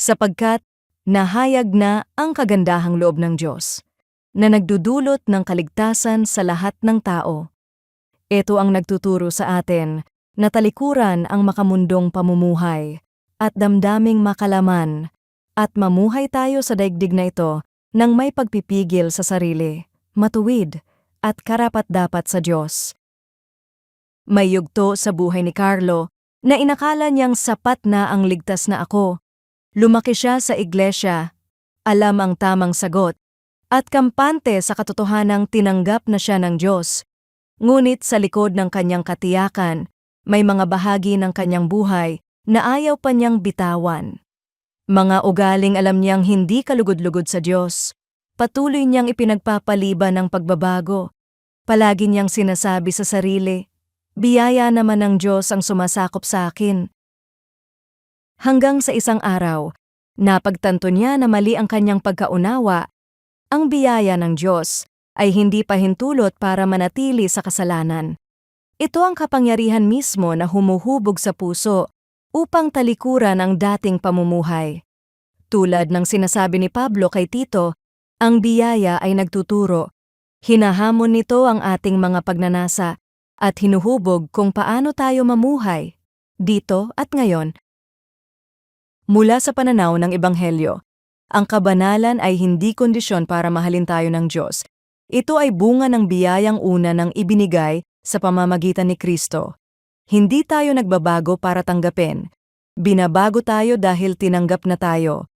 sapagkat nahayag na ang kagandahang loob ng Diyos, na nagdudulot ng kaligtasan sa lahat ng tao. Ito ang nagtuturo sa atin na talikuran ang makamundong pamumuhay at damdaming makalaman at mamuhay tayo sa daigdig na ito nang may pagpipigil sa sarili, matuwid at karapat-dapat sa Diyos. May yugto sa buhay ni Carlo na inakala niyang sapat na ang ligtas na ako. Lumaki siya sa iglesia, alam ang tamang sagot, at kampante sa katotohanang tinanggap na siya ng Diyos. Ngunit sa likod ng kanyang katiyakan, may mga bahagi ng kanyang buhay na ayaw pa niyang bitawan. Mga ugaling alam niyang hindi kalugod-lugod sa Diyos. Patuloy niyang ipinagpapaliban ng pagbabago. Palagi niyang sinasabi sa sarili, biyaya naman ng Diyos ang sumasakop sa akin. Hanggang sa isang araw, napagtanto niya na mali ang kanyang pagkaunawa. Ang biyaya ng Diyos ay hindi pahintulot para manatili sa kasalanan. Ito ang kapangyarihan mismo na humuhubog sa puso upang talikuran ang dating pamumuhay. Tulad ng sinasabi ni Pablo kay Tito, ang biyaya ay nagtuturo. Hinahamon nito ang ating mga pagnanasa at hinuhubog kung paano tayo mamuhay, dito at ngayon. Mula sa pananaw ng Ebanghelyo, ang kabanalan ay hindi kondisyon para mahalin tayo ng Diyos. Ito ay bunga ng biyayang una ng ibinigay sa pamamagitan ni Kristo. Hindi tayo nagbabago para tanggapin. Binabago tayo dahil tinanggap na tayo.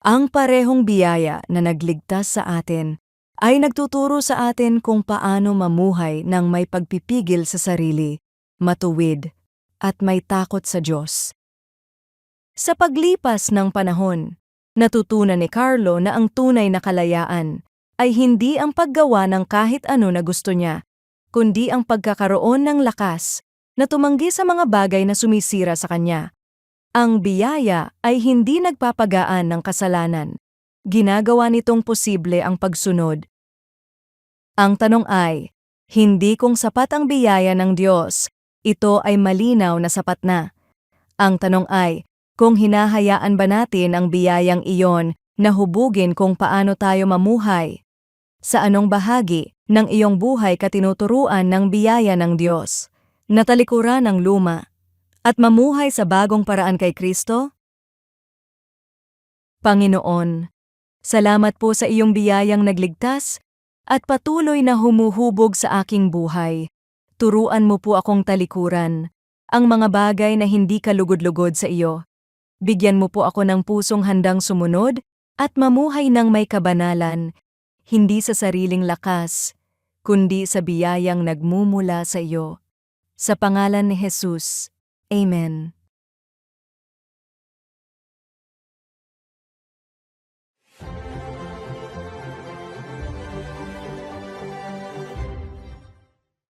Ang parehong biyaya na nagligtas sa atin ay nagtuturo sa atin kung paano mamuhay ng may pagpipigil sa sarili, matuwid, at may takot sa Diyos. Sa paglipas ng panahon, natutunan ni Carlo na ang tunay na kalayaan ay hindi ang paggawa ng kahit ano na gusto niya, kundi ang pagkakaroon ng lakas na tumanggi sa mga bagay na sumisira sa kanya. Ang biyaya ay hindi nagpapagaan ng kasalanan. Ginagawa nitong posible ang pagsunod. Ang tanong ay, hindi kung sapat ang biyaya ng Diyos, ito ay malinaw na sapat na. Ang tanong ay, kung hinahayaan ba natin ang biyayang iyon na hubugin kung paano tayo mamuhay? Sa anong bahagi ng iyong buhay ka tinuturuan ng biyaya ng Diyos? Natalikuran ang luma at mamuhay sa bagong paraan kay Kristo? Panginoon, salamat po sa iyong biyayang nagligtas at patuloy na humuhubog sa aking buhay. Turuan mo po akong talikuran ang mga bagay na hindi kalugod-lugod sa iyo. Bigyan mo po ako ng pusong handang sumunod at mamuhay ng may kabanalan, hindi sa sariling lakas, kundi sa biyayang nagmumula sa iyo. Sa pangalan ni Jesus, Amen.